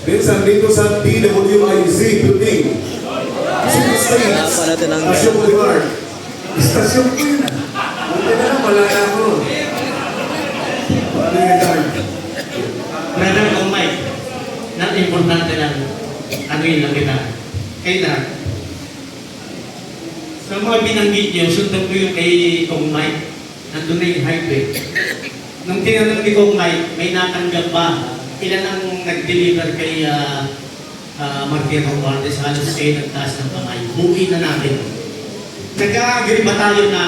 Minsan dito sa DWIZ building. Stasyon Boulevard. Stasyon ko yun. Buti na lang, malaya ko. Ano yung guard? Brother kong Mike, importante lang, ano yun lang kita. Kailan? Sa mga binanggit niyo, sundan ko yung kay Kong Mike, nandun na yung highway. Nung tinanong ni Kong Mike, may natanggap ba? Ilan ang nag-deliver kay Martin Romualdez? Halos kayo nagtaas ng kamay. Buuin na natin. Nagka-agree ba tayo na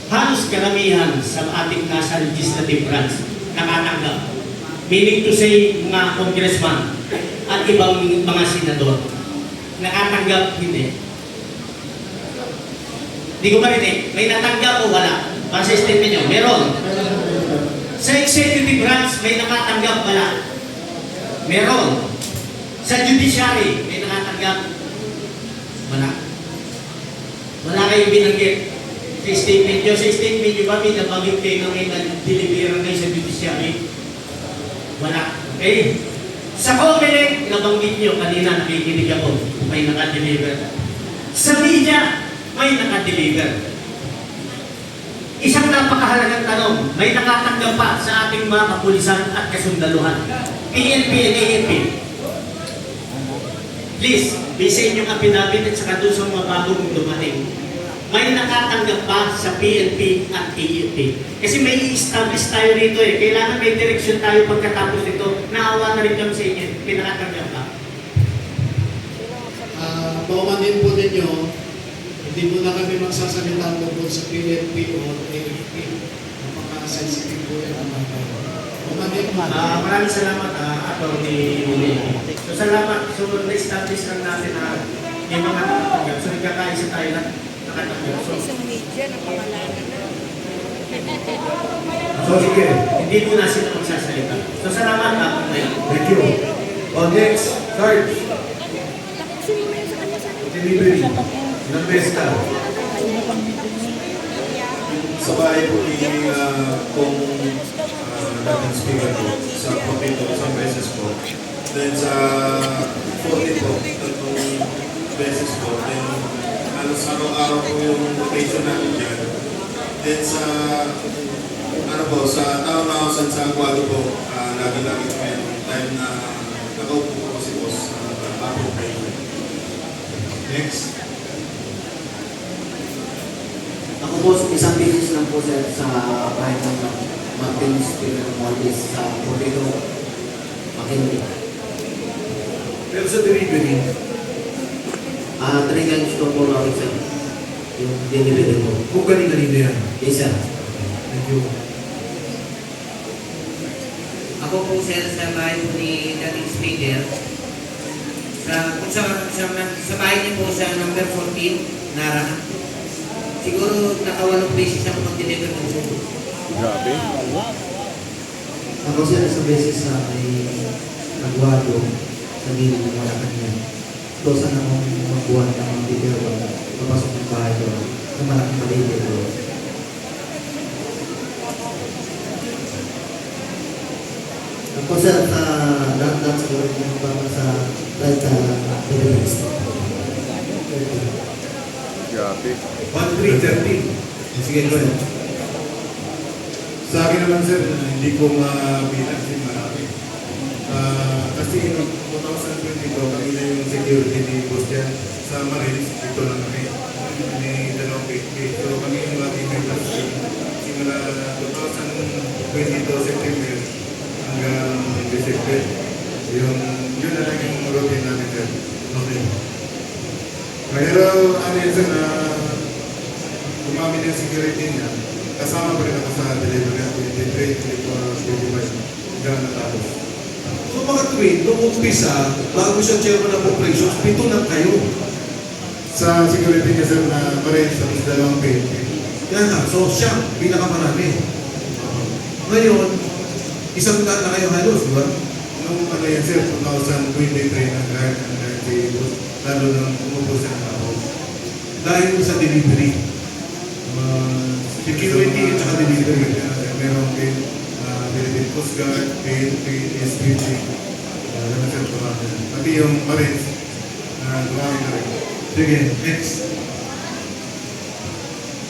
halos karamihan sa ating nasa legislative branch nakatanggap? Meaning to say, mga congressman at ibang mga senador nakatanggap, hindi. Hindi ko marinig. May natanggap o wala? Para sa statement nyo, meron. Sa executive branch, may nakatanggap, wala? Meron. Sa judiciary, may nakatanggap, wala. Wala kayong binanggit. Sa statement nyo, ba pinapagyung kayo na may nag-deliver kayo sa judiciary? Wala. Okay? Sa COMELEC, nabanggit nyo, kanina nakikinig ako, may naka-deliver. Sa media, may naka-deliver. Isang napakahalagang tanong, may nakatanggap pa sa ating mga kapulisan at kasundaluhan. PNP and AFP. Please, bisayin yung affidavit at saka doon sa mga bagong dumating. May nakatanggap pa sa PNP at AFP. Kasi may i-establish tayo rito eh. Kailangan may direksyon tayo pagkatapos nito. Naawa na rin kami sa inyo. May nakatanggap pa. Baumanin po ninyo, hindi mo na kami magsasalita tungkol sa PNP o AFP. Napaka-sensitive po yan naman tayo. Baumanin po. Maraming salamat, Atty. Uli. So salamat. So na-establish lang natin na yung mga nakatanggap. So nagkakaisa tayo na nakatanggap. So, Isang media na pangalanan na. So, sige. hindi mo na sila magsasalita. So salamat, Atty. Thank you. O, next. Sarge. Tapusin mo yun sa kanya sa akin. Delivery. Ilang beses ka? Sa bahay po ni kung dating speaker po, sa Papito, isang beses po. Then sa 40 po, tatlong beses po. Then halos araw-araw po yung location namin dyan. Then sa sa town house at sa Aguado po, lagi-lagi po yung time na nakaupo po si boss ako kayo. Next. Ako po, isang beses lang po sir sa bahay ng Martin Romualdez sa Porto Makinli. Pero sa delivery, Talagang gusto po namin sir yung delivery mo. kung kanina yan. Yes sir. Thank you. Ako po sir sa bahay po ni dating speaker. Sa bahay niyo po sa number 14, Nara. Siguro nakawalong beses ako mag-deliver ng sugo. Ako sir sa beses sa may Aguado sa gilid ng Malacanang. Doon saan akong magbuhat ng mga video papasok ng bahay doon sa malaking paligid doon. Ako sir sa lahat siguro yung para sa right deliveries. Grabe. 1313. Sige, go ahead. Sa akin naman sir, hindi ko mabilang si marami. Kasi noong 2022, kami na yung security ni Boss dyan sa Marines, dito lang kami. May dalawang PHP. So kami yung mga team members simula 2022 September hanggang December. Yun na lang yung routine namin sir. Okay. Pero ano yun sir, na gumamit yung security niya, kasama pa rin ako sa delivery at 23, 24, 25 hanggang natapos. So mga twin, nung umpisa, bago siya chairman ng operations, 7 lang kayo. Sa security niya sir na Marines, tapos dalawang PHP. Yan na, so siya, pinakamarami. Ngayon, isang daan na kayo halos, di ba? Nung ano yan sir, 2023 hanggang si Boss, lalo nang umupo siya ng tao. Dahil sa delivery. Security at saka delivery. Meron din Philippine Coast Guard, PNP, SPG, naman sir, tumama na. Pati yung Marines, tumama na rin. Sige, next.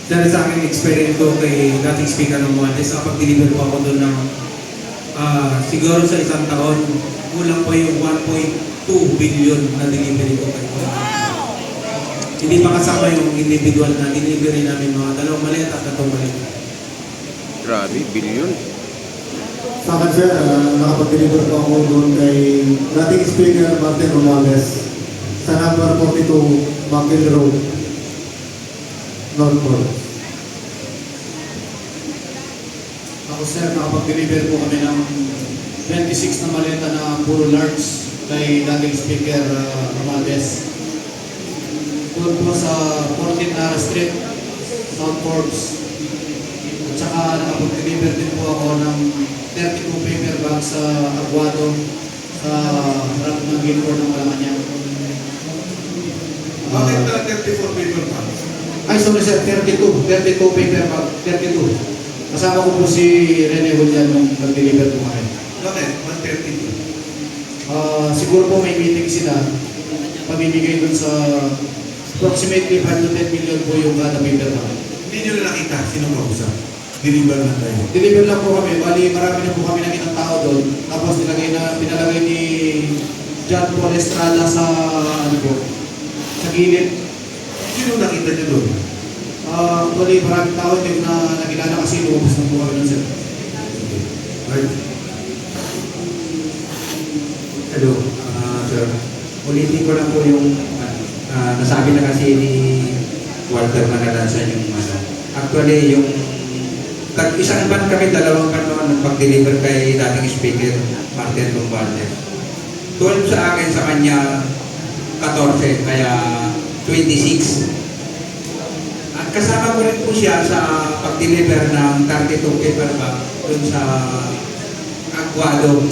Dahil sa aking experience ko kay dating speaker ng Muantes, nakapag-deliver po ako doon ng siguro sa isang taon, kulang pa yung 1.2 billion na delivery ko kay Hindi pa kasama yung individual na delivery namin mga 2 maleta at 3 maleta. Grabe, billion. Sa akin sir, nakapag-deliver po ako doon kay dating speaker Martin Romales sa number 42 Mackill Road, Northport. Ako sir, nakapag-deliver po kami ng 26 na maleta na puro large kay dating speaker Romales. Doon po sa 14 Nara Street, South Forbes. At saka nakapag-deliver din po ako ng 32 paper bags sa Aguado sa harap ng Gilmore ng Malacanang. Bakit 34 paper bags? Ay, sorry sir, 32 paper bag, 32. Kasama ko po si Rene Julian nung nag-deliver po kami. Bakit? 132. Siguro po may meeting sila. Pamimigay dun sa approximately 5 to 10 million po yung kada paper bag. Hindi nyo na nakita. Sino kausap? Deliver na tayo. Deliver lang po kami. Bali, marami na po kami nakitang tao doon. Tapos pinalagay ni John Paul Estrada sa, ano po, sa gilid. Sino nakita nyo doon? Actually, maraming tao hindi ko na nakilala kasi lumabas na po kami nun, sir. Right. Hello, sir. Ulitin ko lang po yung nasabi na kasi ni Walter Manalansan yung actually yung isang ban kami, 2 ban noon nagpag-deliver kay dating speaker Martin Romualdez. 12 sa akin, sa kanya 14, kaya 26. At kasama ko rin po siya sa pag-deliver ng 32 paper bag dun sa Aguado.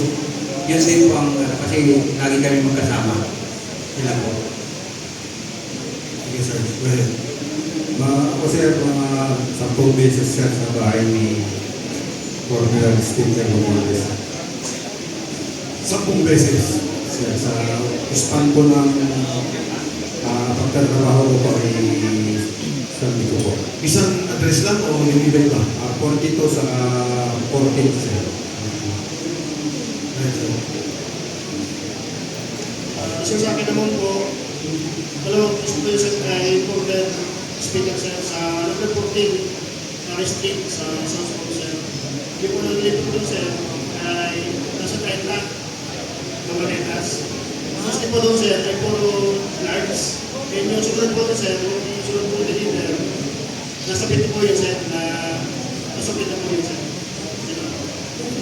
Yun din po ang, kasi lagi kami magkasama. Sila po. Sige sir, go ahead. Ako sir, mga 10 beses sir sa bahay ni former speaker Romales. 10 beses. Sir, sa span po ng pagtatrabaho ko po ay sabi ko po. Isang address lang o yung iba-iba? 42 sa 14 sir. Right, sir. Sir, sa akin naman po, dalawang gusto ko yung kay former speaker sir sa number 14 Nara Street sa South Pole sir. Hindi po nalilito po doon sir ay nasa 30 na maletas. Kasi po doon sir ay puro large. And yung sumunod po doon sir, yung sumunod po deliver, nasa 50 po yun sir na nasa 50 po yun sir.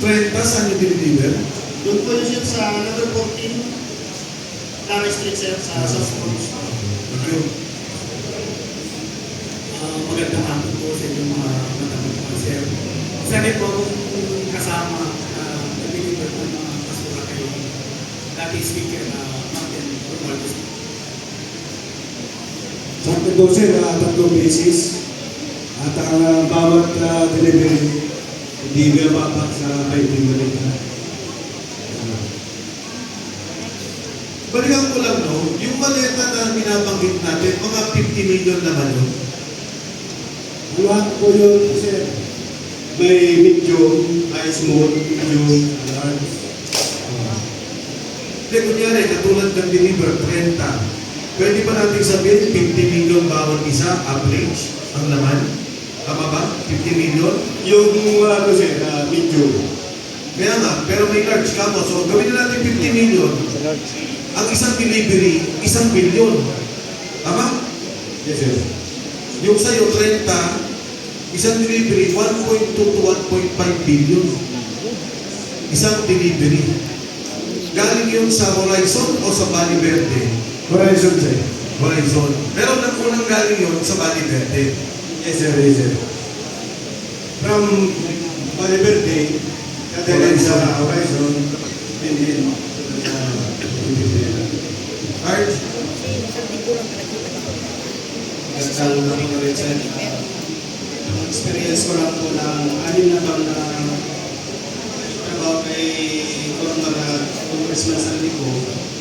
30 saan yung deliver? Doon po yun sir sa number 14 Nara Street sir sa South Pole. Thank you. Magandang hapon po sa inyong mga matanong po, sir. Isa rin po akong kasama nag-deliver ng mga basura kay dating speaker na Martin Romualdez. Sa akin po sir, 3 beses. At ang bawat delivery, hindi bumabak sa 5 malita. Balikan ko lang, no? Yung maleta na binabanggit natin, mga 50 million naman yun. Lahat po yun, sir. May medium, small, medium, large. Hindi, kunyari, katulad ng deliver, 30. Pwede ba natin sabihin, 50 million bawat isa, average, ang laman? Tama ba? 50 million? Yung sir, medium. Kaya nga, pero may large kamo. So, gawin na natin 50 million. Ang isang delivery, 1 billion. Tama? Yes, sir. Yung sa'yo, 30, isang delivery, 1.2 to 1.5 billion. Isang delivery. Galing yun sa Horizon o sa Bali Verde? Horizon, sir. Horizon. Pero unang galing yun sa Bali Verde. Yes, sir. Yes, sir. From Baliberte, kadalan sa Horizon, and then Art? Nagsalong namin ko rin sir. Experience ko lang po ng 6 na taon na trabaho kay Former Congressman Saldico,